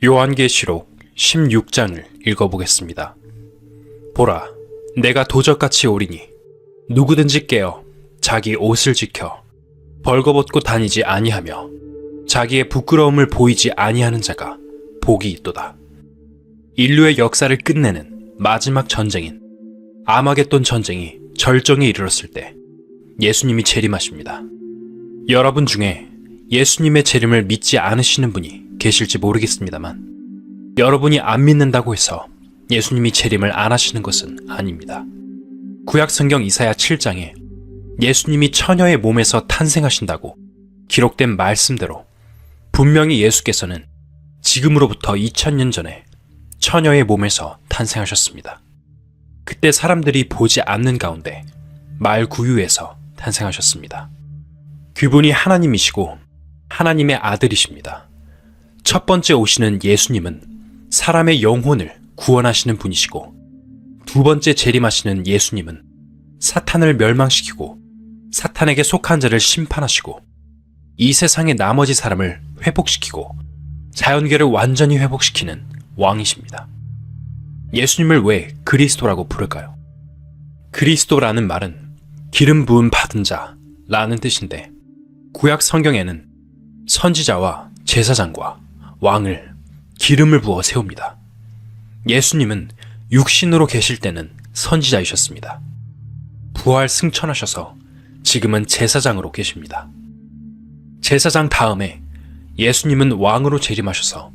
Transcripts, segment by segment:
요한계시록 16장을 읽어보겠습니다. 보라, 내가 도적같이 오리니 누구든지 깨어 자기 옷을 지켜 벌거벗고 다니지 아니하며 자기의 부끄러움을 보이지 아니하는 자가 복이 있도다. 인류의 역사를 끝내는 마지막 전쟁인 아마겟돈 전쟁이 절정에 이르렀을 때 예수님이 재림하십니다. 여러분 중에 예수님의 재림을 믿지 않으시는 분이 계실지 모르겠습니다만, 여러분이 안 믿는다고 해서 예수님이 재림을 안 하시는 것은 아닙니다. 구약성경 이사야 7장에 예수님이 처녀의 몸에서 탄생하신다고 기록된 말씀대로 분명히 예수께서는 지금으로부터 2000년 전에 처녀의 몸에서 탄생하셨습니다. 그때 사람들이 보지 않는 가운데 말 구유에서 탄생하셨습니다. 그분이 하나님이시고 하나님의 아들이십니다. 첫 번째 오시는 예수님은 사람의 영혼을 구원하시는 분이시고, 두 번째 재림하시는 예수님은 사탄을 멸망시키고 사탄에게 속한 자를 심판하시고 이 세상의 나머지 사람을 회복시키고 자연계를 완전히 회복시키는 왕이십니다. 예수님을 왜 그리스도라고 부를까요? 그리스도라는 말은 기름 부음 받은 자라는 뜻인데, 구약 성경에는 선지자와 제사장과 왕을 기름을 부어 세웁니다. 예수님은 육신으로 계실 때는 선지자이셨습니다. 부활 승천하셔서 지금은 제사장으로 계십니다. 제사장 다음에 예수님은 왕으로 재림하셔서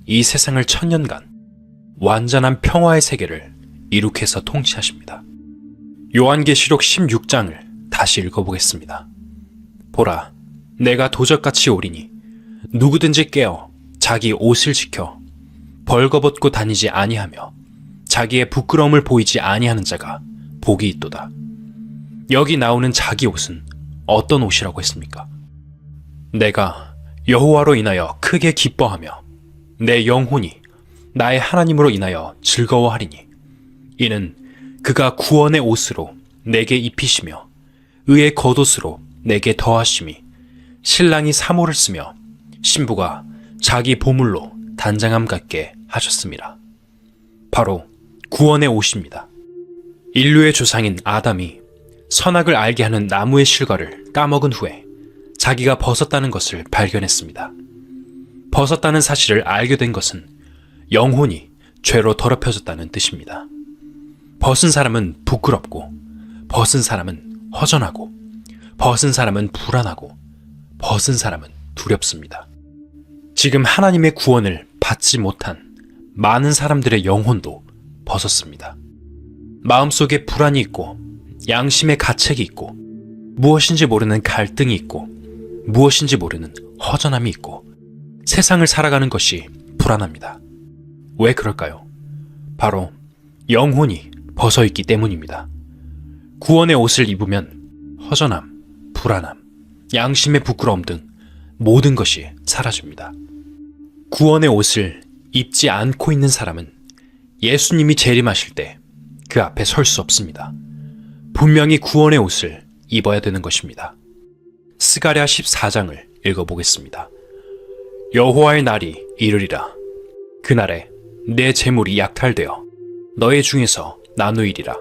이 세상을 1000년간 완전한 평화의 세계를 이룩해서 통치하십니다. 요한계시록 16장을 다시 읽어보겠습니다. 보라, 내가 도적같이 오리니 누구든지 깨어 자기 옷을 지켜 벌거벗고 다니지 아니하며 자기의 부끄러움을 보이지 아니하는 자가 복이 있도다. 여기 나오는 자기 옷은 어떤 옷이라고 했습니까? 내가 여호와로 인하여 크게 기뻐하며 내 영혼이 나의 하나님으로 인하여 즐거워하리니 이는 그가 구원의 옷으로 내게 입히시며 의의 겉옷으로 내게 더하심이 신랑이 사모를 쓰며 신부가 자기 보물로 단장함 같게 하셨습니다. 바로 구원의 옷입니다. 인류의 조상인 아담이 선악을 알게 하는 나무의 실과를 까먹은 후에 자기가 벗었다는 것을 발견했습니다. 벗었다는 사실을 알게 된 것은 영혼이 죄로 더럽혀졌다는 뜻입니다. 벗은 사람은 부끄럽고, 벗은 사람은 허전하고, 벗은 사람은 불안하고, 벗은 사람은 두렵습니다. 지금 하나님의 구원을 받지 못한 많은 사람들의 영혼도 벗었습니다. 마음속에 불안이 있고, 양심의 가책이 있고, 무엇인지 모르는 갈등이 있고, 무엇인지 모르는 허전함이 있고, 세상을 살아가는 것이 불안합니다. 왜 그럴까요? 바로 영혼이 벗어있기 때문입니다. 구원의 옷을 입으면 허전함, 불안함, 양심의 부끄러움 등 모든 것이 사라집니다. 구원의 옷을 입지 않고 있는 사람은 예수님이 재림하실 때 그 앞에 설 수 없습니다. 분명히 구원의 옷을 입어야 되는 것입니다. 스가랴 14장을 읽어보겠습니다. 여호와의 날이 이르리라. 그날에 내 재물이 약탈되어 너의 중에서 나누이리라.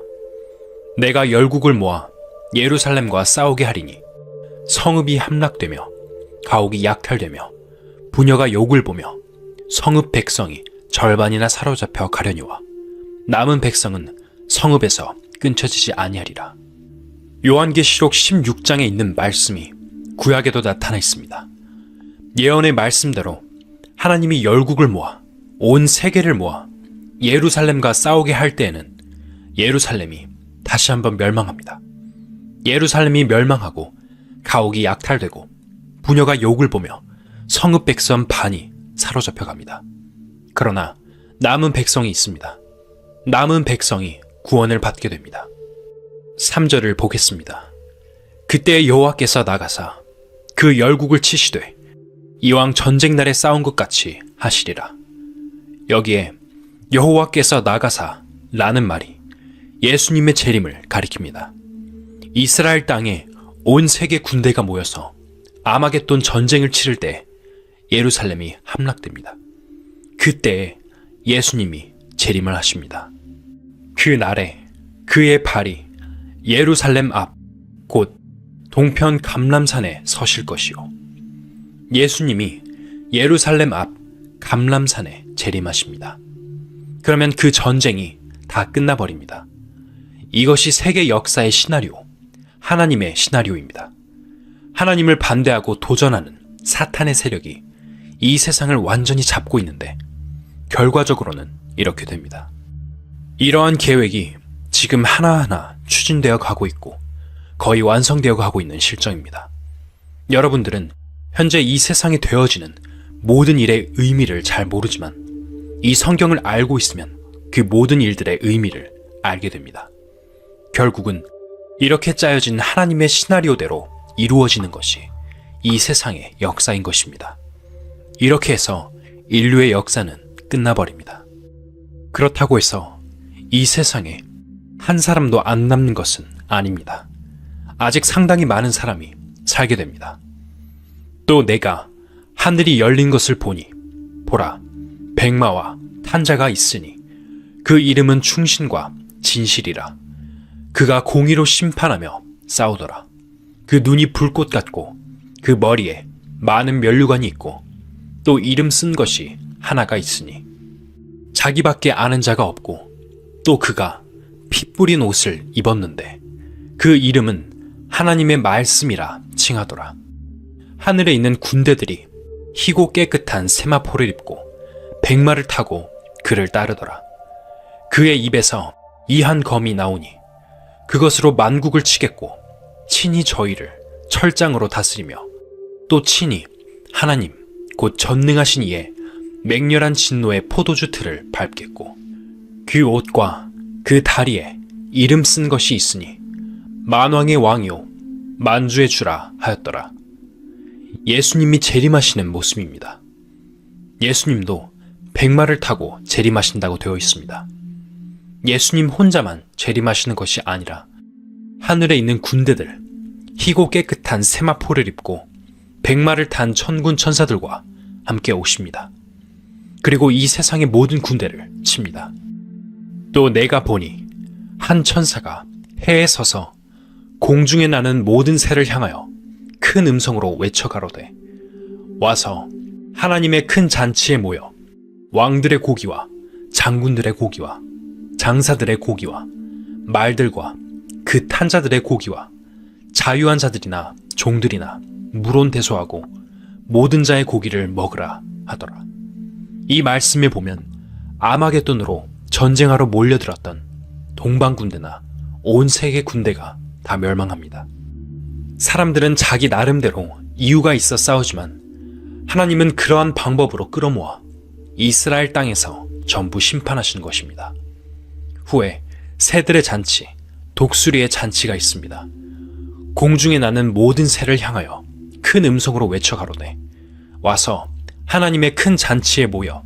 내가 열국을 모아 예루살렘과 싸우게 하리니 성읍이 함락되며 가옥이 약탈되며 부녀가 욕을 보며 성읍 백성이 절반이나 사로잡혀 가려니와 남은 백성은 성읍에서 끊쳐지지 아니하리라. 요한계시록 16장에 있는 말씀이 구약에도 나타나 있습니다. 예언의 말씀대로 하나님이 열국을 모아 온 세계를 모아 예루살렘과 싸우게 할 때에는 예루살렘이 다시 한번 멸망합니다. 예루살렘이 멸망하고 가옥이 약탈되고 부녀가 욕을 보며 성읍 백성 반이 사로잡혀 갑니다. 그러나 남은 백성이 있습니다. 남은 백성이 구원을 받게 됩니다. 3절을 보겠습니다. 그때 여호와께서 나가사 그 열국을 치시되 이왕 전쟁날에 싸운 것 같이 하시리라. 여기에 여호와께서 나가사 라는 말이 예수님의 재림을 가리킵니다. 이스라엘 땅에 온 세계 군대가 모여서 아마겟돈 전쟁을 치를 때 예루살렘이 함락됩니다. 그때에 예수님이 재림을 하십니다. 그날에 그의 발이 예루살렘 앞 곧 동편 감람산에 서실 것이요. 예수님이 예루살렘 앞 감람산에 재림하십니다. 그러면 그 전쟁이 다 끝나버립니다. 이것이 세계 역사의 시나리오, 하나님의 시나리오입니다. 하나님을 반대하고 도전하는 사탄의 세력이 이 세상을 완전히 잡고 있는데 결과적으로는 이렇게 됩니다. 이러한 계획이 지금 하나하나 추진되어 가고 있고 거의 완성되어 가고 있는 실정입니다. 여러분들은 현재 이 세상에 되어지는 모든 일의 의미를 잘 모르지만 이 성경을 알고 있으면 그 모든 일들의 의미를 알게 됩니다. 결국은 이렇게 짜여진 하나님의 시나리오대로 이루어지는 것이 이 세상의 역사인 것입니다. 이렇게 해서 인류의 역사는 끝나버립니다. 그렇다고 해서 이 세상에 한 사람도 안 남는 것은 아닙니다. 아직 상당히 많은 사람이 살게 됩니다. 또 내가 하늘이 열린 것을 보니 보라, 백마와 탄자가 있으니 그 이름은 충신과 진실이라. 그가 공의로 심판하며 싸우더라. 그 눈이 불꽃 같고 그 머리에 많은 면류관이 있고 또 이름 쓴 것이 하나가 있으니 자기밖에 아는 자가 없고 또 그가 피 뿌린 옷을 입었는데 그 이름은 하나님의 말씀이라 칭하더라. 하늘에 있는 군대들이 희고 깨끗한 세마포를 입고 백마를 타고 그를 따르더라. 그의 입에서 이한 검이 나오니 그것으로 만국을 치겠고 친히 저희를 철장으로 다스리며 또 친히 하나님 곧 전능하신 이의 맹렬한 진노의 포도주 틀을 밟겠고 그 옷과 그 다리에 이름 쓴 것이 있으니 만왕의 왕이요 만주의 주라 하였더라. 예수님이 재림하시는 모습입니다. 예수님도 백마를 타고 재림하신다고 되어 있습니다. 예수님 혼자만 재림하시는 것이 아니라 하늘에 있는 군대들, 희고 깨끗한 세마포를 입고 백마를 탄 천군 천사들과 함께 오십니다. 그리고 이 세상의 모든 군대를 칩니다. 또 내가 보니 한 천사가 해에 서서 공중에 나는 모든 새를 향하여 큰 음성으로 외쳐가로되 와서 하나님의 큰 잔치에 모여 왕들의 고기와 장군들의 고기와 장사들의 고기와 말들과 그 탄자들의 고기와 자유한 자들이나 종들이나 물온대소하고 모든 자의 고기를 먹으라 하더라. 이 말씀에 보면 아마겟돈으로 전쟁하러 몰려들었던 동방군대나 온 세계 군대가 다 멸망합니다. 사람들은 자기 나름대로 이유가 있어 싸우지만 하나님은 그러한 방법으로 끌어모아 이스라엘 땅에서 전부 심판하시는 것입니다. 후에 새들의 잔치, 독수리의 잔치가 있습니다. 공중에 나는 모든 새를 향하여 큰 음성으로 외쳐가로되 와서 하나님의 큰 잔치에 모여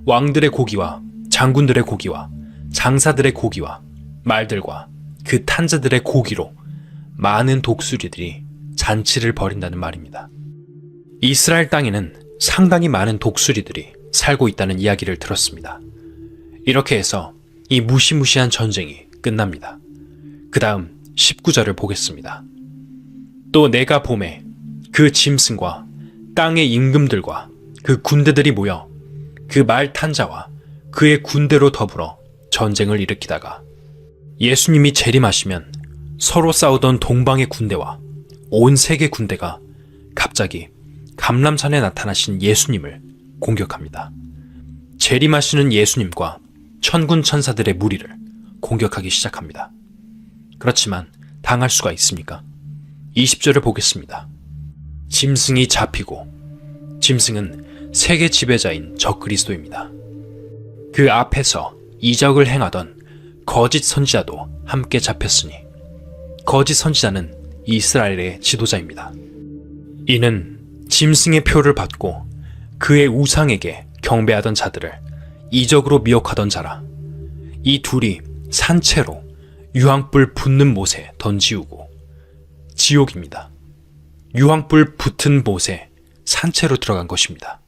왕들의 고기와 장군들의 고기와 장사들의 고기와 말들과 그 탄자들의 고기로 많은 독수리들이 잔치를 벌인다는 말입니다. 이스라엘 땅에는 상당히 많은 독수리들이 살고 있다는 이야기를 들었습니다. 이렇게 해서 이 무시무시한 전쟁이 끝납니다. 그 다음 19절을 보겠습니다. 또 내가 보매 그 짐승과 땅의 임금들과 그 군대들이 모여 그 말 탄자와 그의 군대로 더불어 전쟁을 일으키다가 예수님이 재림하시면 서로 싸우던 동방의 군대와 온 세계 군대가 갑자기 감람산에 나타나신 예수님을 공격합니다. 재림하시는 예수님과 천군 천사들의 무리를 공격하기 시작합니다. 그렇지만 당할 수가 있습니까? 20절을 보겠습니다. 짐승이 잡히고 짐승은 세계 지배자인 적그리스도입니다. 그 앞에서 이적을 행하던 거짓 선지자도 함께 잡혔으니 거짓 선지자는 이스라엘의 지도자입니다. 이는 짐승의 표를 받고 그의 우상에게 경배하던 자들을 이적으로 미혹하던 자라. 이 둘이 산채로 유황불 붙는 못에 던지우고 지옥입니다. 유황불 붙은 못에 산채로 들어간 것입니다.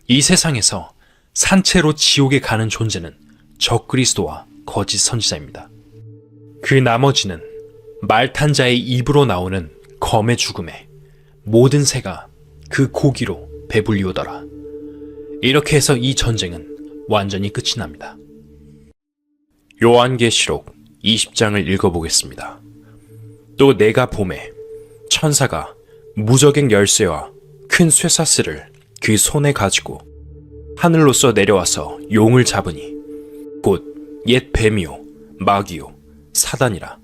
이 세상에서 산채로 지옥에 가는 존재는 적그리스도와 거짓 선지자입니다. 그 나머지는 말 탄 자의 입으로 나오는 검의 죽음에 모든 새가 그 고기로 배불리우더라. 이렇게 해서 이 전쟁은 완전히 끝이 납니다. 요한계시록 20장을 읽어보겠습니다. 또 내가 보매 천사가 무저갱 열쇠와 큰 쇠사슬을 그 손에 가지고 하늘로서 내려와서 용을 잡으니 곧 옛 뱀이요 마귀요 사단이라.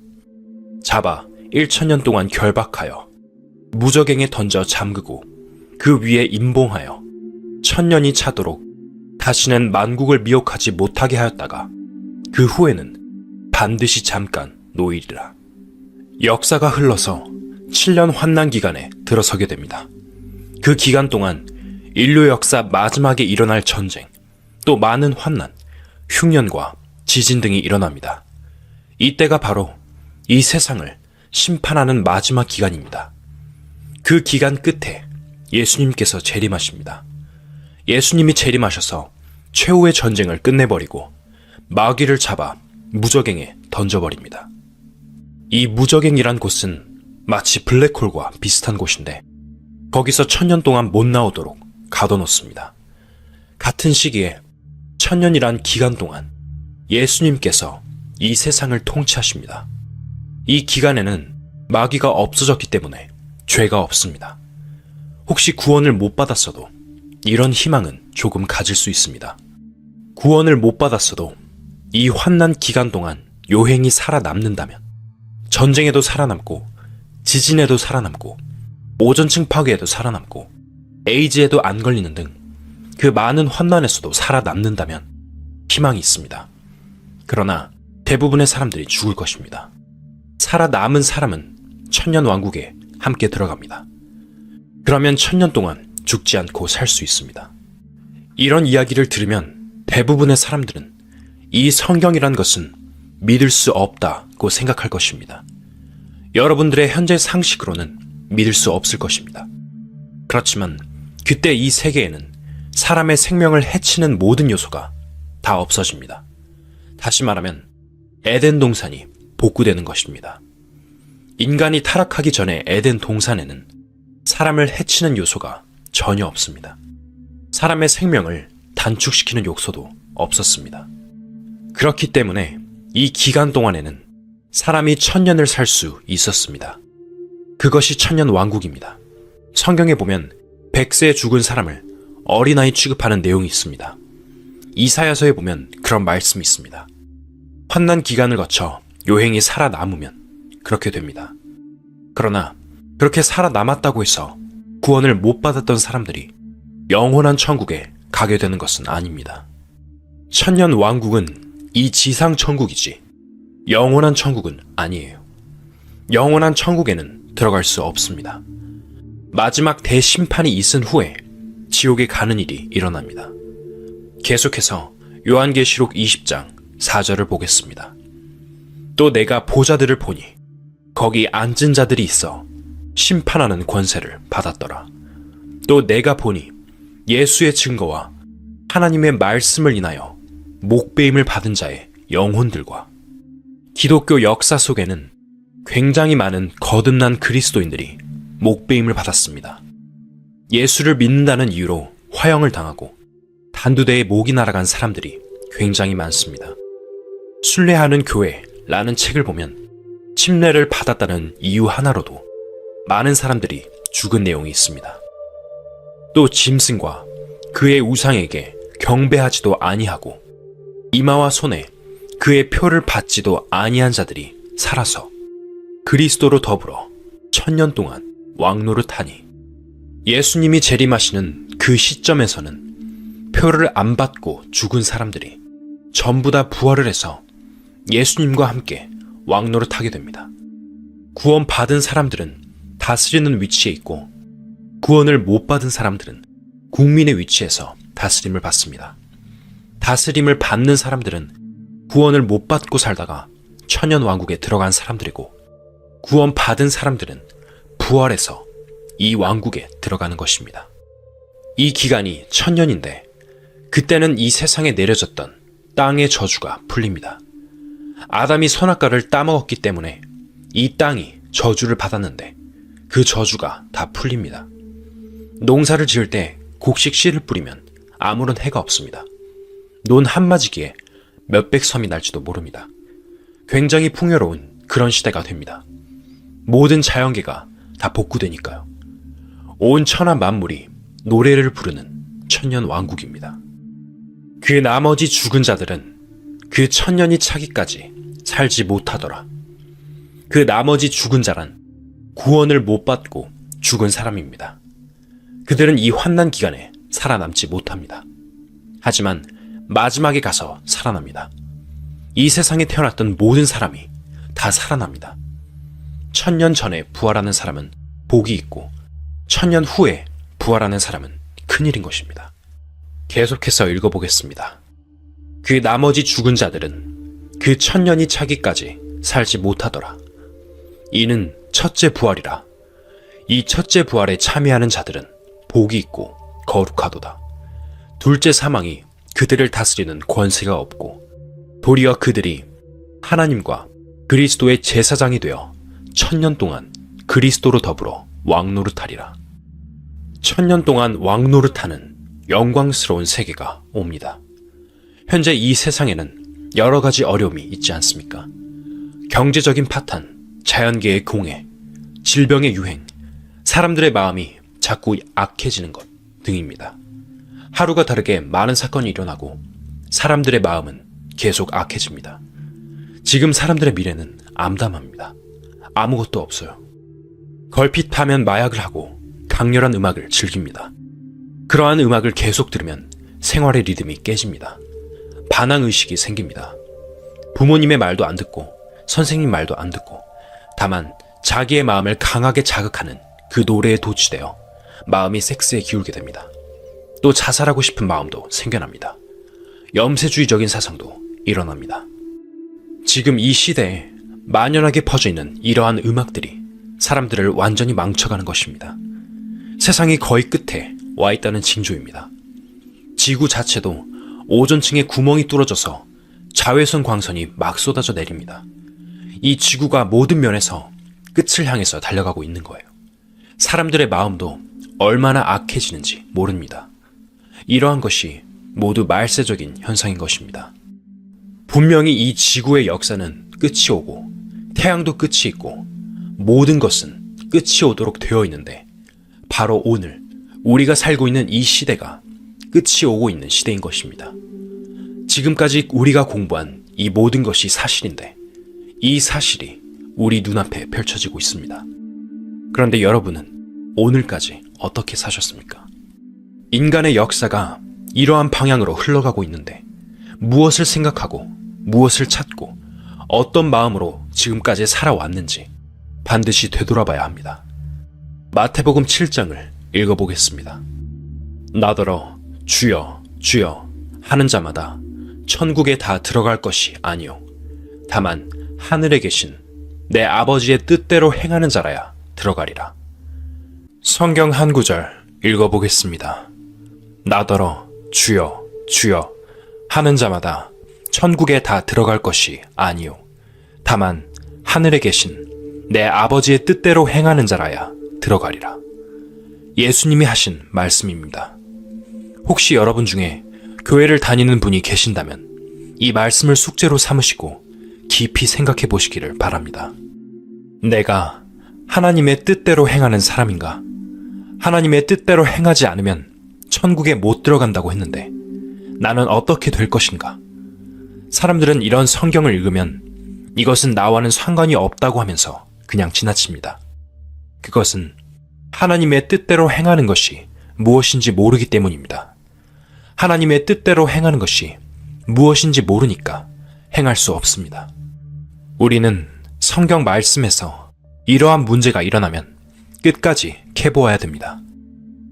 잡아 1000년 동안 결박하여 무저갱에 던져 잠그고 그 위에 임봉하여 1000년이 차도록 다시는 만국을 미혹하지 못하게 하였다가 그 후에는 반드시 잠깐 놓이리라. 역사가 흘러서 7년 환난 기간에 들어서게 됩니다. 그 기간 동안 인류 역사 마지막에 일어날 전쟁, 또 많은 환난, 흉년과 지진 등이 일어납니다. 이때가 바로 이 세상을 심판하는 마지막 기간입니다. 그 기간 끝에 예수님께서 재림하십니다. 예수님이 재림하셔서 최후의 전쟁을 끝내버리고 마귀를 잡아 무저갱에 던져버립니다. 이 무저갱이란 곳은 마치 블랙홀과 비슷한 곳인데 거기서 1000년 동안 못 나오도록 가둬놓습니다. 같은 시기에 1000년이란 기간 동안 예수님께서 이 세상을 통치하십니다. 이 기간에는 마귀가 없어졌기 때문에 죄가 없습니다. 혹시 구원을 못 받았어도 이런 희망은 조금 가질 수 있습니다. 구원을 못 받았어도 이 환난 기간 동안 요행이 살아남는다면 전쟁에도 살아남고 지진에도 살아남고 오존층 파괴에도 살아남고 에이즈에도 안 걸리는 등 그 많은 환난에서도 살아남는다면 희망이 있습니다. 그러나 대부분의 사람들이 죽을 것입니다. 살아남은 사람은 천년왕국에 함께 들어갑니다. 그러면 1000년 동안 죽지 않고 살 수 있습니다. 이런 이야기를 들으면 대부분의 사람들은 이 성경이란 것은 믿을 수 없다고 생각할 것입니다. 여러분들의 현재 상식으로는 믿을 수 없을 것입니다. 그렇지만 그때 이 세계에는 사람의 생명을 해치는 모든 요소가 다 없어집니다. 다시 말하면 에덴 동산이 복구되는 것입니다. 인간이 타락하기 전에 에덴 동산에는 사람을 해치는 요소가 전혀 없습니다. 사람의 생명을 단축시키는 요소도 없었습니다. 그렇기 때문에 이 기간 동안에는 사람이 1000년을 살 수 있었습니다. 그것이 천년왕국입니다. 성경에 보면 100세에 죽은 사람을 어린아이 취급하는 내용이 있습니다. 이사야서에 보면 그런 말씀이 있습니다. 환난 기간을 거쳐 요행이 살아남으면 그렇게 됩니다. 그러나 그렇게 살아남았다고 해서 구원을 못 받았던 사람들이 영원한 천국에 가게 되는 것은 아닙니다. 천년왕국은 이 지상 천국이지 영원한 천국은 아니에요. 영원한 천국에는 들어갈 수 없습니다. 마지막 대심판이 있은 후에 지옥에 가는 일이 일어납니다. 계속해서 요한계시록 20장 4절을 보겠습니다. 또 내가 보좌들을 보니 거기 앉은 자들이 있어 심판하는 권세를 받았더라. 또 내가 보니 예수의 증거와 하나님의 말씀을 인하여 목배임을 받은 자의 영혼들과 기독교 역사 속에는 굉장히 많은 거듭난 그리스도인들이 목배임을 받았습니다. 예수를 믿는다는 이유로 화형을 당하고 단두대에 목이 날아간 사람들이 굉장히 많습니다. 순례하는 교회라는 책을 보면 침례를 받았다는 이유 하나로도 많은 사람들이 죽은 내용이 있습니다. 또 짐승과 그의 우상에게 경배하지도 아니하고 이마와 손에 그의 표를 받지도 아니한 자들이 살아서 그리스도로 더불어 1000년 동안 왕노릇하니 예수님이 재림하시는 그 시점에서는 표를 안 받고 죽은 사람들이 전부 다 부활을 해서 예수님과 함께 왕노릇하게 됩니다. 구원 받은 사람들은 다스리는 위치에 있고 구원을 못 받은 사람들은 국민의 위치에서 다스림을 받습니다. 다스림을 받는 사람들은 구원을 못 받고 살다가 천년왕국에 들어간 사람들이고 구원 받은 사람들은 부활해서 이 왕국에 들어가는 것입니다. 이 기간이 1000년인데 그때는 이 세상에 내려졌던 땅의 저주가 풀립니다. 아담이 선악과를 따먹었기 때문에 이 땅이 저주를 받았는데 그 저주가 다 풀립니다. 농사를 지을 때 곡식 씨를 뿌리면 아무런 해가 없습니다. 논 한마디기에 몇백 섬이 날지도 모릅니다. 굉장히 풍요로운 그런 시대가 됩니다. 모든 자연계가 다 복구되니까요. 온 천하 만물이 노래를 부르는 천년 왕국입니다. 그 나머지 죽은 자들은 그 천년이 차기까지 살지 못하더라. 그 나머지 죽은 자란 구원을 못 받고 죽은 사람입니다. 그들은 이 환난 기간에 살아남지 못합니다. 하지만 마지막에 가서 살아납니다. 이 세상에 태어났던 모든 사람이 다 살아납니다. 1000년 전에 부활하는 사람은 복이 있고 1000년 후에 부활하는 사람은 큰일인 것입니다. 계속해서 읽어보겠습니다. 그 나머지 죽은 자들은 그 1000년이 차기까지 살지 못하더라. 이는 첫째 부활이라. 이 첫째 부활에 참여하는 자들은 복이 있고 거룩하도다. 둘째 사망이 그들을 다스리는 권세가 없고 도리어 그들이 하나님과 그리스도의 제사장이 되어 1000년 동안 그리스도로 더불어 왕노릇하리라. 1000년 동안 왕노릇하는 영광스러운 세계가 옵니다. 현재 이 세상에는 여러 가지 어려움이 있지 않습니까? 경제적인 파탄, 자연계의 공해, 질병의 유행, 사람들의 마음이 자꾸 악해지는 것 등입니다. 하루가 다르게 많은 사건이 일어나고 사람들의 마음은 계속 악해집니다. 지금 사람들의 미래는 암담합니다. 아무것도 없어요. 걸핏하면 마약을 하고 강렬한 음악을 즐깁니다. 그러한 음악을 계속 들으면 생활의 리듬이 깨집니다. 반항의식이 생깁니다. 부모님의 말도 안 듣고 선생님 말도 안 듣고 다만 자기의 마음을 강하게 자극하는 그 노래에 도취되어 마음이 섹스에 기울게 됩니다. 또 자살하고 싶은 마음도 생겨납니다. 염세주의적인 사상도 일어납니다. 지금 이 시대에 만연하게 퍼져 있는 이러한 음악들이 사람들을 완전히 망쳐가는 것입니다. 세상이 거의 끝에 와 있다는 징조입니다. 지구 자체도 오존층에 구멍이 뚫어져서 자외선 광선이 막 쏟아져 내립니다. 이 지구가 모든 면에서 끝을 향해서 달려가고 있는 거예요. 사람들의 마음도 얼마나 악해지는지 모릅니다. 이러한 것이 모두 말세적인 현상인 것입니다. 분명히 이 지구의 역사는 끝이 오고 태양도 끝이 있고 모든 것은 끝이 오도록 되어 있는데 바로 오늘 우리가 살고 있는 이 시대가 끝이 오고 있는 시대인 것입니다. 지금까지 우리가 공부한 이 모든 것이 사실인데 이 사실이 우리 눈앞에 펼쳐지고 있습니다. 그런데 여러분은 오늘까지 어떻게 사셨습니까? 인간의 역사가 이러한 방향으로 흘러가고 있는데 무엇을 생각하고 무엇을 찾고 어떤 마음으로 지금까지 살아왔는지 반드시 되돌아봐야 합니다. 마태복음 7장을 읽어보겠습니다. 나더러 주여 주여 하는 자마다 천국에 다 들어갈 것이 아니요 다만 하늘에 계신 내 아버지의 뜻대로 행하는 자라야 들어가리라. 성경 한 구절 읽어보겠습니다. 나더러 주여 주여 하는 자마다 천국에 다 들어갈 것이 아니요 다만 하늘에 계신 내 아버지의 뜻대로 행하는 자라야 들어가리라. 예수님이 하신 말씀입니다. 혹시 여러분 중에 교회를 다니는 분이 계신다면 이 말씀을 숙제로 삼으시고 깊이 생각해 보시기를 바랍니다. 내가 하나님의 뜻대로 행하는 사람인가? 하나님의 뜻대로 행하지 않으면 천국에 못 들어간다고 했는데 나는 어떻게 될 것인가? 사람들은 이런 성경을 읽으면 이것은 나와는 상관이 없다고 하면서 그냥 지나칩니다. 그것은 하나님의 뜻대로 행하는 것이 무엇인지 모르기 때문입니다. 하나님의 뜻대로 행하는 것이 무엇인지 모르니까 행할 수 없습니다. 우리는 성경 말씀에서 이러한 문제가 일어나면 끝까지 캐보아야 됩니다.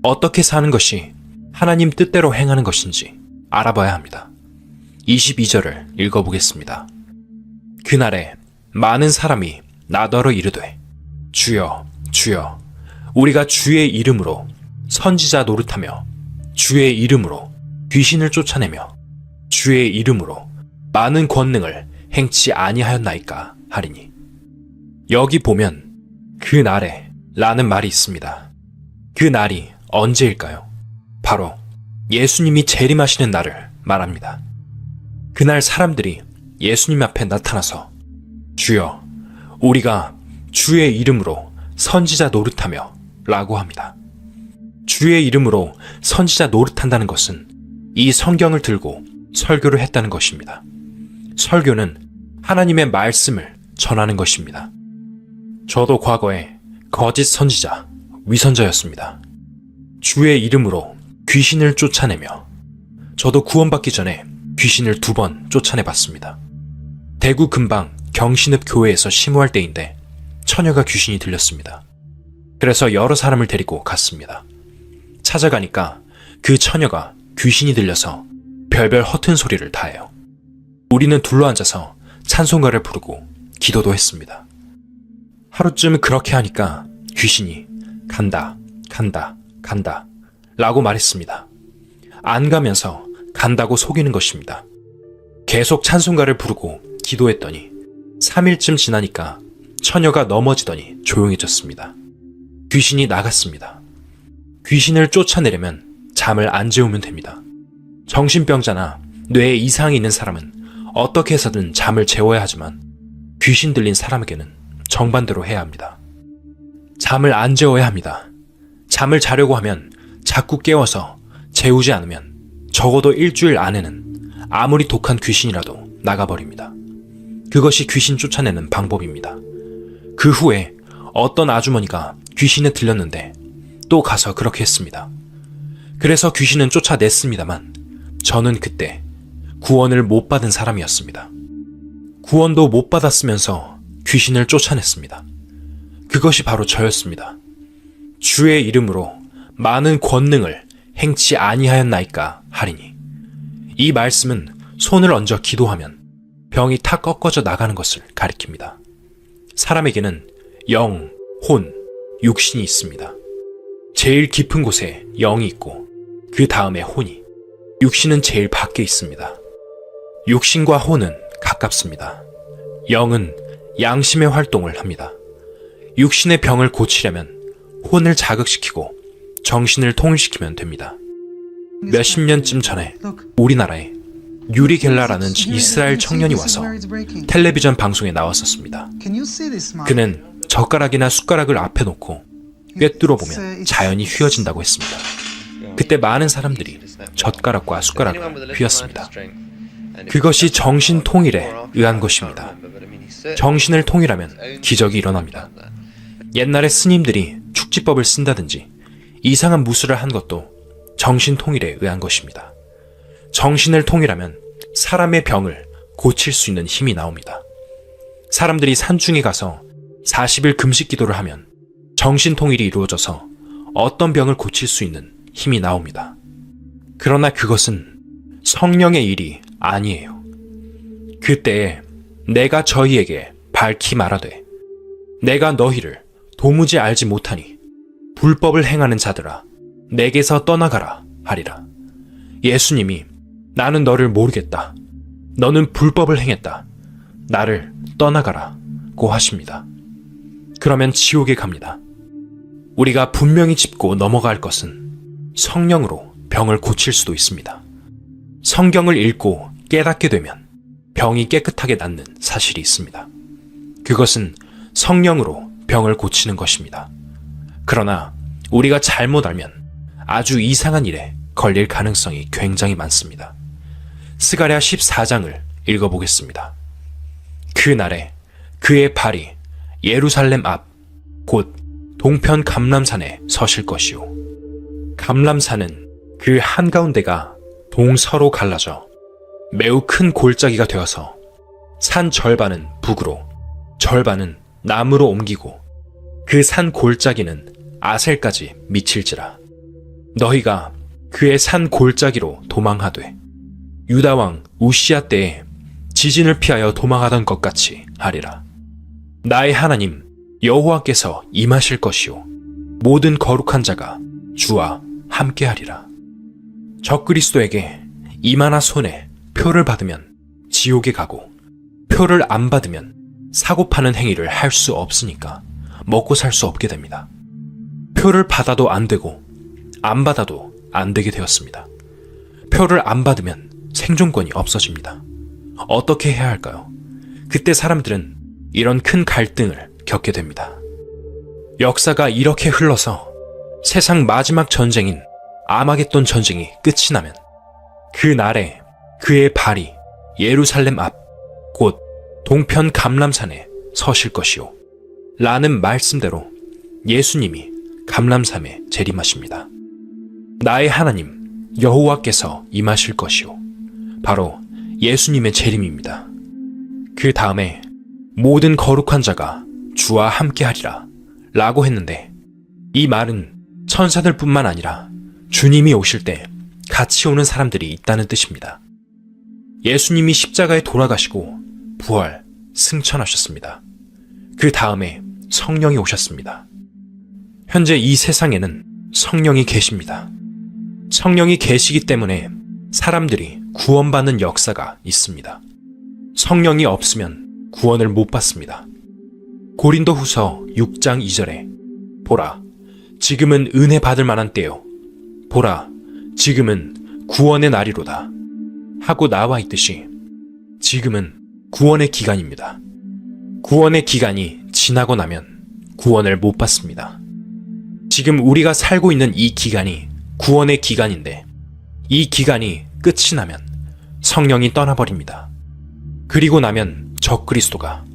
어떻게 사는 것이 하나님 뜻대로 행하는 것인지 알아봐야 합니다. 22절을 읽어보겠습니다. 그날에 많은 사람이 나더러 이르되 주여 주여 우리가 주의 이름으로 선지자 노릇하며 주의 이름으로 귀신을 쫓아내며 주의 이름으로 많은 권능을 행치 아니하였나이까 하리니. 여기 보면 그 날에 라는 말이 있습니다. 그 날이 언제일까요? 바로 예수님이 재림하시는 날을 말합니다. 그날 사람들이 예수님 앞에 나타나서 주여, 우리가 주의 이름으로 선지자 노릇하며 라고 합니다. 주의 이름으로 선지자 노릇한다는 것은 이 성경을 들고 설교를 했다는 것입니다. 설교는 하나님의 말씀을 전하는 것입니다. 저도 과거에 거짓 선지자, 위선자였습니다. 주의 이름으로 귀신을 쫓아내며 저도 구원받기 전에 귀신을 2번 쫓아내봤습니다. 대구 근방 경신읍 교회에서 심호할 때인데 처녀가 귀신이 들렸습니다. 그래서 여러 사람을 데리고 갔습니다. 찾아가니까 그 처녀가 귀신이 들려서 별별 허튼 소리를 다 해요. 우리는 둘러앉아서 찬송가를 부르고 기도도 했습니다. 하루쯤 그렇게 하니까 귀신이 간다, 간다, 간다 라고 말했습니다. 안 가면서 간다고 속이는 것입니다. 계속 찬송가를 부르고 기도했더니 3일쯤 지나니까 처녀가 넘어지더니 조용해졌습니다. 귀신이 나갔습니다. 귀신을 쫓아내려면 잠을 안 재우면 됩니다. 정신병자나 뇌에 이상이 있는 사람은 어떻게 해서든 잠을 재워야 하지만 귀신 들린 사람에게는 정반대로 해야 합니다. 잠을 안 재워야 합니다. 잠을 자려고 하면 자꾸 깨워서 재우지 않으면 적어도 일주일 안에는 아무리 독한 귀신이라도 나가버립니다. 그것이 귀신 쫓아내는 방법입니다. 그 후에 어떤 아주머니가 귀신에 들렸는데 또 가서 그렇게 했습니다. 그래서 귀신은 쫓아냈습니다만 저는 그때 구원을 못 받은 사람이었습니다. 구원도 못 받았으면서 귀신을 쫓아냈습니다. 그것이 바로 저였습니다. 주의 이름으로 많은 권능을 행치 아니하였나이까 하리니. 이 말씀은 손을 얹어 기도하면 병이 탁 꺾어져 나가는 것을 가리킵니다. 사람에게는 영, 혼, 육신이 있습니다. 제일 깊은 곳에 영이 있고 그 다음에 혼이, 육신은 제일 밖에 있습니다. 육신과 혼은 가깝습니다. 영은 양심의 활동을 합니다. 육신의 병을 고치려면 혼을 자극시키고 정신을 통일시키면 됩니다. 몇십 년쯤 전에 우리나라에 유리 겔라라는 이스라엘 청년이 와서 텔레비전 방송에 나왔었습니다. 그는 젓가락이나 숟가락을 앞에 놓고 꿰뚫어 보면 자연이 휘어진다고 했습니다. 그때 많은 사람들이 젓가락과 숟가락을 휘었습니다. 그것이 정신 통일에 의한 것입니다. 정신을 통일하면 기적이 일어납니다. 옛날에 스님들이 축지법을 쓴다든지 이상한 무술을 한 것도 정신 통일에 의한 것입니다. 정신을 통일하면 사람의 병을 고칠 수 있는 힘이 나옵니다. 사람들이 산중에 가서 40일 금식 기도를 하면 정신 통일이 이루어져서 어떤 병을 고칠 수 있는 힘이 나옵니다. 그러나 그것은 성령의 일이 아니에요. 그때에 내가 저희에게 밝히 말하되 내가 너희를 도무지 알지 못하니 불법을 행하는 자들아 내게서 떠나가라 하리라. 예수님이 나는 너를 모르겠다. 너는 불법을 행했다. 나를 떠나가라고 하십니다. 그러면 지옥에 갑니다. 우리가 분명히 짚고 넘어갈 것은 성령으로 병을 고칠 수도 있습니다. 성경을 읽고 깨닫게 되면 병이 깨끗하게 낫는 사실이 있습니다. 그것은 성령으로 병을 고치는 것입니다. 그러나 우리가 잘못 알면 아주 이상한 일에 걸릴 가능성이 굉장히 많습니다. 스가랴 14장을 읽어보겠습니다. 그 날에 그의 발이 예루살렘 앞 곧 동편 감람산에 서실 것이요. 감람산은 그 한가운데가 동서로 갈라져 매우 큰 골짜기가 되어서 산 절반은 북으로 절반은 남으로 옮기고 그 산 골짜기는 아셀까지 미칠지라. 너희가 그의 산 골짜기로 도망하되 유다왕 우시야 때에 지진을 피하여 도망하던 것 같이 하리라. 나의 하나님 여호와께서 임하실 것이요 모든 거룩한 자가 주와 함께하리라. 적그리스도에게 이마나 손에 표를 받으면 지옥에 가고 표를 안 받으면 사고 파는 행위를 할 수 없으니까 먹고 살 수 없게 됩니다. 표를 받아도 안 되고 안 받아도 안 되게 되었습니다. 표를 안 받으면 생존권이 없어집니다. 어떻게 해야 할까요? 그때 사람들은 이런 큰 갈등을 겪게 됩니다. 역사가 이렇게 흘러서 세상 마지막 전쟁인 아마겟돈 전쟁이 끝이 나면 그 날에 그의 발이 예루살렘 앞 곧 동편 감람산에 서실 것이요 라는 말씀대로 예수님이 감람산에 재림하십니다. 나의 하나님 여호와께서 임하실 것이요 바로 예수님의 재림입니다. 그 다음에 모든 거룩한 자가 주와 함께하리라 라고 했는데 이 말은 천사들뿐만 아니라 주님이 오실 때 같이 오는 사람들이 있다는 뜻입니다. 예수님이 십자가에 돌아가시고 부활, 승천하셨습니다. 그 다음에 성령이 오셨습니다. 현재 이 세상에는 성령이 계십니다. 성령이 계시기 때문에 사람들이 구원받는 역사가 있습니다. 성령이 없으면 구원을 못 받습니다. 고린도후서 6장 2절에 보라, 지금은 은혜 받을 만한 때요. 보라, 지금은 구원의 날이로다. 하고 나와 있듯이 지금은 구원의 기간입니다. 구원의 기간이 지나고 나면 구원을 못 받습니다. 지금 우리가 살고 있는 이 기간이 구원의 기간인데 이 기간이 끝이 나면 성령이 떠나버립니다. 그리고 나면 적그리스도가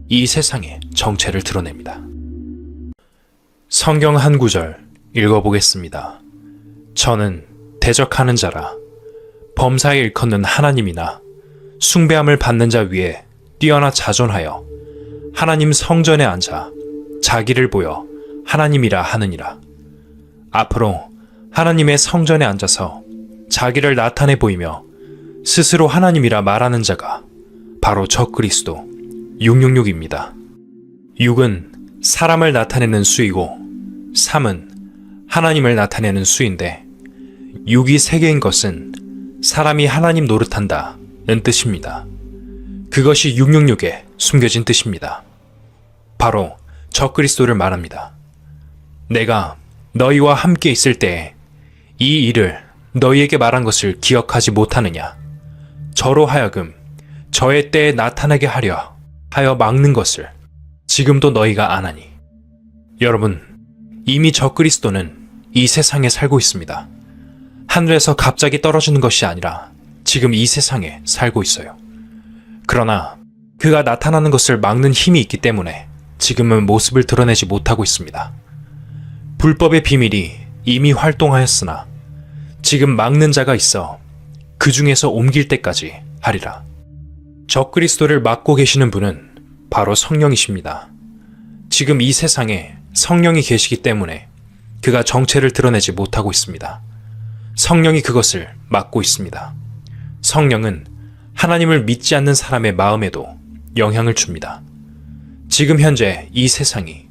이 세상에 정체를 드러냅니다. 성경 한 구절 읽어보겠습니다. 저는 대적하는 자라 범사에 일컫는 하나님이나 숭배함을 받는 자 위에 뛰어나 자존하여 하나님 성전에 앉아 자기를 보여 하나님이라 하느니라. 앞으로 하나님의 성전에 앉아서 자기를 나타내 보이며 스스로 하나님이라 말하는 자가 바로 적그리스도 666입니다. 6은 사람을 나타내는 수이고 3은 하나님을 나타내는 수인데 6이 3개인 것은 사람이 하나님 노릇한다는 뜻입니다. 그것이 666에 숨겨진 뜻입니다. 바로 적그리스도를 말합니다. 내가 너희와 함께 있을 때에 이 일을 너희에게 말한 것을 기억하지 못하느냐? 저로 하여금 저의 때에 나타나게 하려 하여 막는 것을 지금도 너희가 안 하니. 여러분, 이미 적그리스도는 이 세상에 살고 있습니다. 하늘에서 갑자기 떨어지는 것이 아니라 지금 이 세상에 살고 있어요. 그러나 그가 나타나는 것을 막는 힘이 있기 때문에 지금은 모습을 드러내지 못하고 있습니다. 불법의 비밀이 이미 활동하였으나 지금 막는 자가 있어 그 중에서 옮길 때까지 하리라. 적그리스도를 막고 계시는 분은 바로 성령이십니다. 지금 이 세상에 성령이 계시기 때문에 그가 정체를 드러내지 못하고 있습니다. 성령이 그것을 막고 있습니다. 성령은 하나님을 믿지 않는 사람의 마음에도 영향을 줍니다. 지금 현재 이 세상이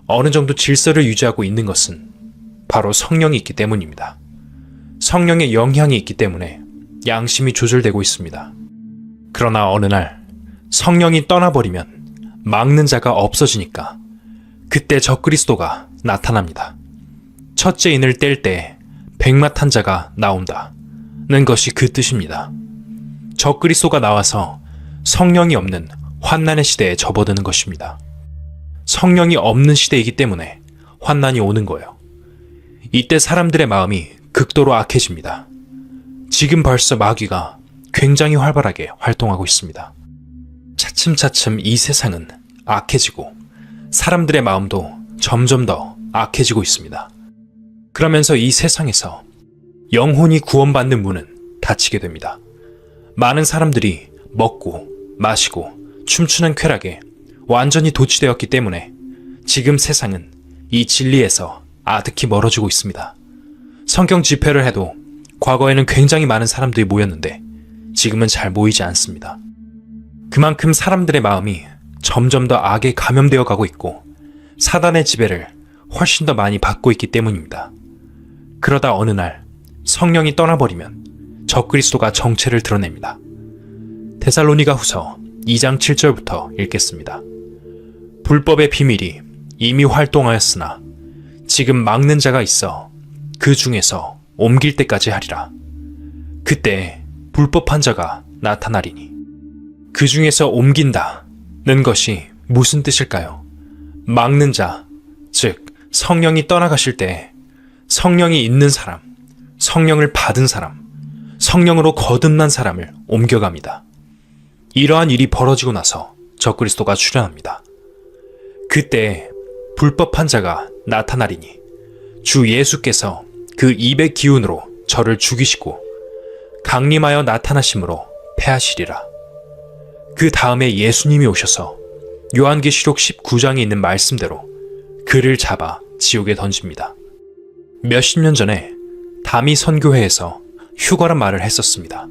어느 정도 질서를 유지하고 있는 것은 바로 성령이 있기 때문입니다. 성령의 영향이 있기 때문에 양심이 조절되고 있습니다. 그러나 어느 날 성령이 떠나버리면 막는 자가 없어지니까 그때 적그리스도가 나타납니다. 첫째 인을 뗄 때 백마탄 자가 나온다는 것이 그 뜻입니다. 적그리스도가 나와서 성령이 없는 환난의 시대에 접어드는 것입니다. 성령이 없는 시대이기 때문에 환난이 오는 거예요. 이때 사람들의 마음이 극도로 악해집니다. 지금 벌써 마귀가 굉장히 활발하게 활동하고 있습니다. 차츰차츰 이 세상은 악해지고 사람들의 마음도 점점 더 악해지고 있습니다. 그러면서 이 세상에서 영혼이 구원받는 문은 닫히게 됩니다. 많은 사람들이 먹고 마시고 춤추는 쾌락에 완전히 도취되었기 때문에 지금 세상은 이 진리에서 아득히 멀어지고 있습니다. 성경 집회를 해도 과거에는 굉장히 많은 사람들이 모였는데 지금은 잘 모이지 않습니다. 그만큼 사람들의 마음이 점점 더 악에 감염되어 가고 있고 사단의 지배를 훨씬 더 많이 받고 있기 때문입니다. 그러다 어느 날 성령이 떠나버리면 적그리스도가 정체를 드러냅니다. 데살로니가후서 2장 7절부터 읽겠습니다. 불법의 비밀이 이미 활동하였으나 지금 막는 자가 있어 그 중에서 옮길 때까지 하리라. 그때 불법한 자가 나타나리니 그 중에서 옮긴다는 것이 무슨 뜻일까요? 막는 자, 즉 성령이 떠나가실 때 성령이 있는 사람, 성령을 받은 사람, 성령으로 거듭난 사람을 옮겨갑니다. 이러한 일이 벌어지고 나서 적그리스도가 출현합니다. 그때 불법한 자가 나타나리니 주 예수께서 그 입의 기운으로 저를 죽이시고 강림하여 나타나심으로 패하시리라. 그 다음에 예수님이 오셔서 요한계시록 19장에 있는 말씀대로 그를 잡아 지옥에 던집니다. 몇십 년 전에 다미 선교회에서 휴거란 말을 했었습니다.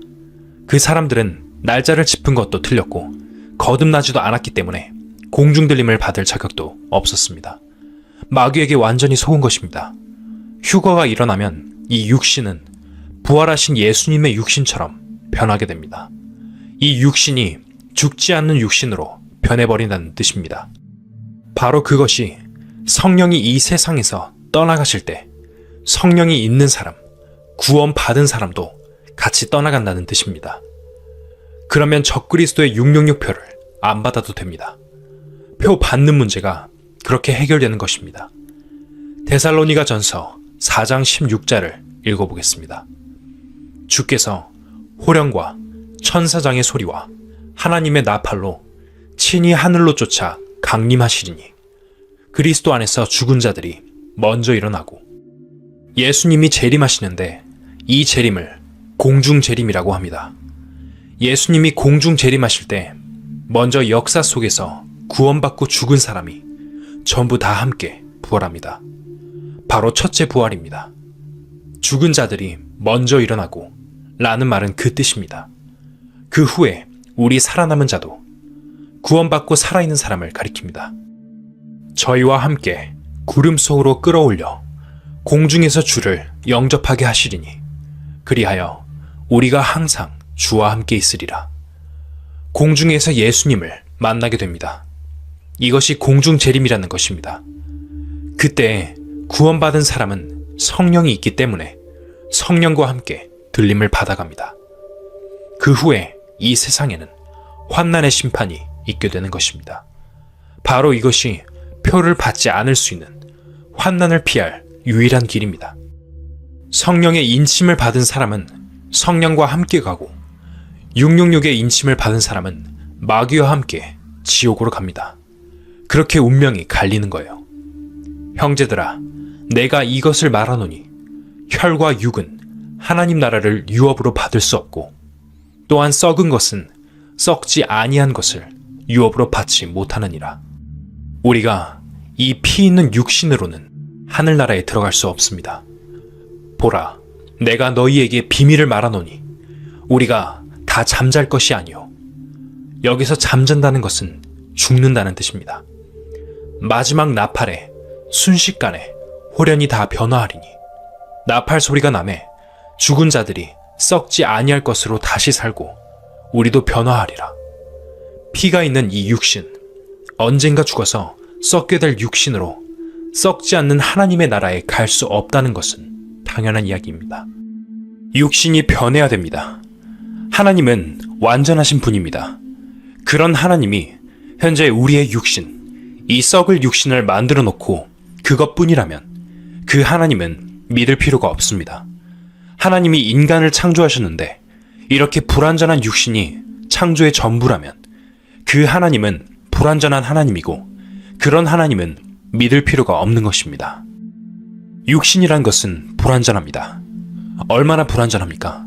그 사람들은 날짜를 짚은 것도 틀렸고 거듭나지도 않았기 때문에 공중들림을 받을 자격도 없었습니다. 마귀에게 완전히 속은 것입니다. 휴거가 일어나면 이 육신은 부활하신 예수님의 육신처럼 변하게 됩니다. 이 육신이 죽지 않는 육신으로 변해버린다는 뜻입니다. 바로 그것이 성령이 이 세상에서 떠나가실 때 성령이 있는 사람, 구원받은 사람도 같이 떠나간다는 뜻입니다. 그러면 적그리스도의 666표를 안 받아도 됩니다. 표 받는 문제가 그렇게 해결되는 것입니다. 데살로니가 전서 4장 16절을 읽어보겠습니다. 주께서 호령과 천사장의 소리와 하나님의 나팔로 친히 하늘로 쫓아 강림하시리니 그리스도 안에서 죽은 자들이 먼저 일어나고 예수님이 재림하시는데 이 재림을 공중 재림이라고 합니다. 예수님이 공중 재림하실 때 먼저 역사 속에서 구원받고 죽은 사람이 전부 다 함께 부활합니다. 바로 첫째 부활입니다. 죽은 자들이 먼저 일어나고 라는 말은 그 뜻입니다. 그 후에 우리 살아남은 자도 구원받고 살아있는 사람을 가리킵니다. 저희와 함께 구름 속으로 끌어올려 공중에서 주를 영접하게 하시리니 그리하여 우리가 항상 주와 함께 있으리라. 공중에서 예수님을 만나게 됩니다. 이것이 공중 재림이라는 것입니다. 그때 구원받은 사람은 성령이 있기 때문에 성령과 함께 들림을 받아갑니다. 그 후에 이 세상에는 환난의 심판이 있게 되는 것입니다. 바로 이것이 표를 받지 않을 수 있는 환난을 피할 유일한 길입니다. 성령의 인침을 받은 사람은 성령과 함께 가고 666의 인침을 받은 사람은 마귀와 함께 지옥으로 갑니다. 그렇게 운명이 갈리는 거예요. 형제들아, 내가 이것을 말하노니 혈과 육은 하나님 나라를 유업으로 받을 수 없고 또한 썩은 것은 썩지 아니한 것을 유업으로 받지 못하느니라. 우리가 이 피 있는 육신으로는 하늘나라에 들어갈 수 없습니다. 보라, 내가 너희에게 비밀을 말하노니 우리가 다 잠잘 것이 아니요. 여기서 잠잔다는 것은 죽는다는 뜻입니다. 마지막 나팔에 순식간에 호련이 다 변화하리니 나팔 소리가 나매 죽은 자들이 썩지 아니할 것으로 다시 살고 우리도 변화하리라. 피가 있는 이 육신, 언젠가 죽어서 썩게 될 육신으로 썩지 않는 하나님의 나라에 갈 수 없다는 것은 당연한 이야기입니다. 육신이 변해야 됩니다. 하나님은 완전하신 분입니다. 그런 하나님이 현재 우리의 육신, 이 썩을 육신을 만들어 놓고 그것뿐이라면 그 하나님은 믿을 필요가 없습니다. 하나님이 인간을 창조하셨는데 이렇게 불완전한 육신이 창조의 전부라면 그 하나님은 불완전한 하나님이고 그런 하나님은 믿을 필요가 없는 것입니다. 육신이란 것은 불완전합니다. 얼마나 불완전합니까?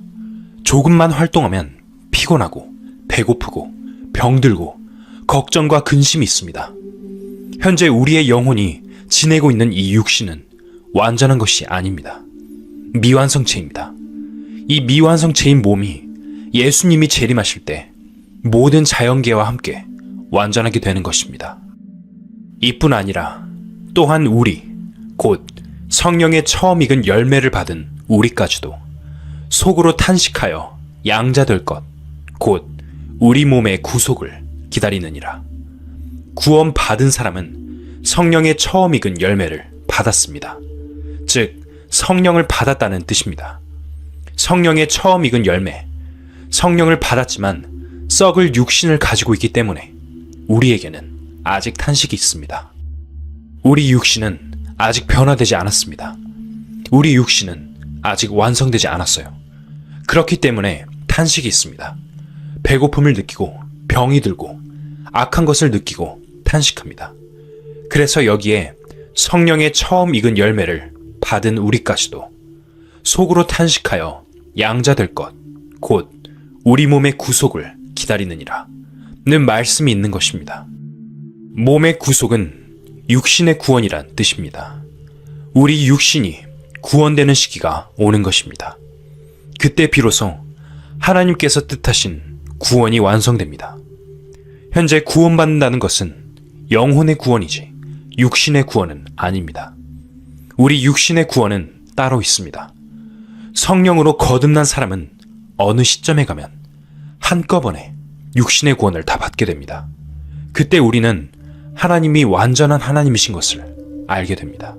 조금만 활동하면 피곤하고 배고프고 병들고 걱정과 근심이 있습니다. 현재 우리의 영혼이 지내고 있는 이 육신은 완전한 것이 아닙니다. 미완성체입니다. 이 미완성체인 몸이 예수님이 재림하실 때 모든 자연계와 함께 완전하게 되는 것입니다. 이뿐 아니라 또한 우리, 곧 성령의 처음 익은 열매를 받은 우리까지도 속으로 탄식하여 양자될 것, 곧 우리 몸의 구속을 기다리느니라. 구원 받은 사람은 성령의 처음 익은 열매를 받았습니다. 즉, 성령을 받았다는 뜻입니다. 성령의 처음 익은 열매, 성령을 받았지만 썩을 육신을 가지고 있기 때문에 우리에게는 아직 탄식이 있습니다. 우리 육신은 아직 변화되지 않았습니다. 우리 육신은 아직 완성되지 않았어요. 그렇기 때문에 탄식이 있습니다. 배고픔을 느끼고 병이 들고 악한 것을 느끼고 탄식합니다. 그래서 여기에 성령의 처음 익은 열매를 받은 우리까지도 속으로 탄식하여 양자될 것, 곧 우리 몸의 구속을 기다리느니라 는 말씀이 있는 것입니다. 몸의 구속은 육신의 구원이란 뜻입니다. 우리 육신이 구원되는 시기가 오는 것입니다. 그때 비로소 하나님께서 뜻하신 구원이 완성됩니다. 현재 구원받는다는 것은 영혼의 구원이지 육신의 구원은 아닙니다. 우리 육신의 구원은 따로 있습니다. 성령으로 거듭난 사람은 어느 시점에 가면 한꺼번에 육신의 구원을 다 받게 됩니다. 그때 우리는 하나님이 완전한 하나님이신 것을 알게 됩니다.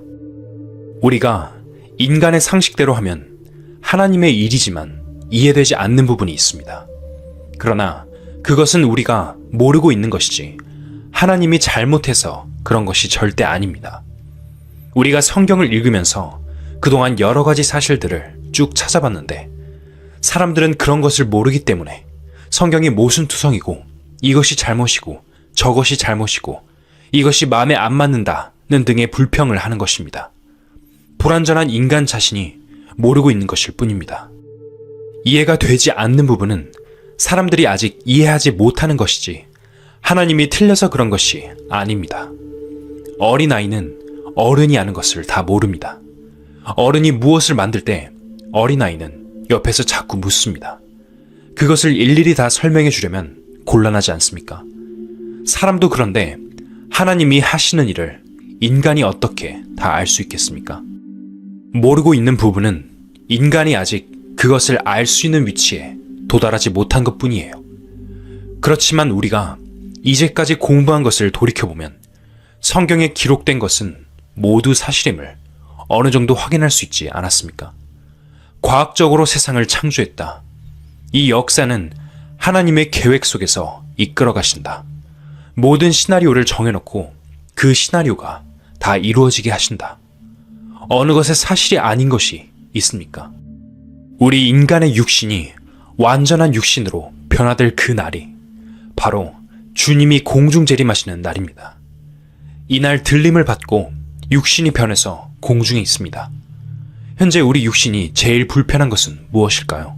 우리가 인간의 상식대로 하면 하나님의 일이지만 이해되지 않는 부분이 있습니다. 그러나 그것은 우리가 모르고 있는 것이지 하나님이 잘못해서 그런 것이 절대 아닙니다. 우리가 성경을 읽으면서 그동안 여러 가지 사실들을 쭉 찾아봤는데 사람들은 그런 것을 모르기 때문에 성경이 모순투성이고 이것이 잘못이고 저것이 잘못이고 이것이 마음에 안 맞는다는 등의 불평을 하는 것입니다. 불완전한 인간 자신이 모르고 있는 것일 뿐입니다. 이해가 되지 않는 부분은 사람들이 아직 이해하지 못하는 것이지 하나님이 틀려서 그런 것이 아닙니다. 어린아이는 어른이 아는 것을 다 모릅니다. 어른이 무엇을 만들 때 어린아이는 옆에서 자꾸 묻습니다. 그것을 일일이 다 설명해 주려면 곤란하지 않습니까? 사람도 그런데 하나님이 하시는 일을 인간이 어떻게 다 알 수 있겠습니까? 모르고 있는 부분은 인간이 아직 그것을 알 수 있는 위치에 도달하지 못한 것뿐이에요. 그렇지만 우리가 이제까지 공부한 것을 돌이켜보면 성경에 기록된 것은 모두 사실임을 어느 정도 확인할 수 있지 않았습니까? 과학적으로 세상을 창조했다. 이 역사는 하나님의 계획 속에서 이끌어 가신다. 모든 시나리오를 정해놓고 그 시나리오가 다 이루어지게 하신다. 어느 것의 사실이 아닌 것이 있습니까? 우리 인간의 육신이 완전한 육신으로 변화될 그 날이 바로 주님이 공중 재림하시는 날입니다. 이날 들림을 받고 육신이 변해서 공중에 있습니다. 현재 우리 육신이 제일 불편한 것은 무엇일까요?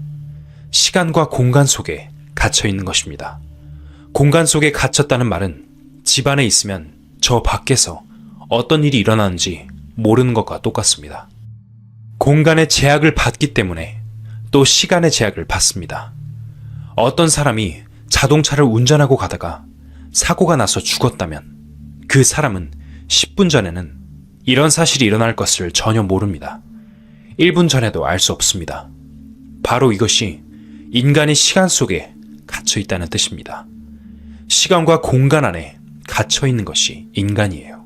시간과 공간 속에 갇혀 있는 것입니다. 공간 속에 갇혔다는 말은 집 안에 있으면 저 밖에서 어떤 일이 일어나는지 모르는 것과 똑같습니다. 공간의 제약을 받기 때문에 또 시간의 제약을 받습니다. 어떤 사람이 자동차를 운전하고 가다가 사고가 나서 죽었다면 그 사람은 10분 전에는 이런 사실이 일어날 것을 전혀 모릅니다. 1분 전에도 알 수 없습니다. 바로 이것이 인간이 시간 속에 갇혀 있다는 뜻입니다. 시간과 공간 안에 갇혀 있는 것이 인간이에요.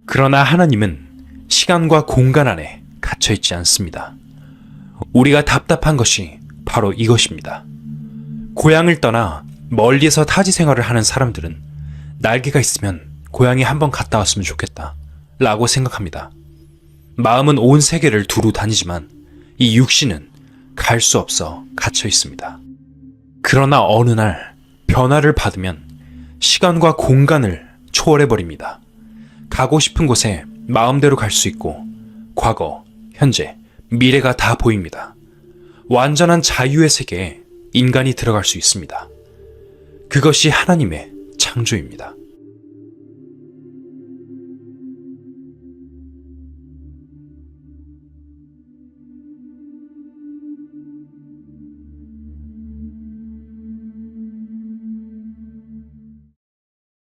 그러나 하나님은 시간과 공간 안에 갇혀 있지 않습니다. 우리가 답답한 것이 바로 이것입니다. 고향을 떠나 멀리서 타지 생활을 하는 사람들은 날개가 있으면 고향에 한번 갔다 왔으면 좋겠다 라고 생각합니다. 마음은 온 세계를 두루 다니지만 이 육신은 갈 수 없어 갇혀 있습니다. 그러나 어느 날 변화를 받으면 시간과 공간을 초월해버립니다. 가고 싶은 곳에 마음대로 갈 수 있고 과거, 현재, 미래가 다 보입니다. 완전한 자유의 세계에 인간이 들어갈 수 있습니다. 그것이 하나님의 창조입니다.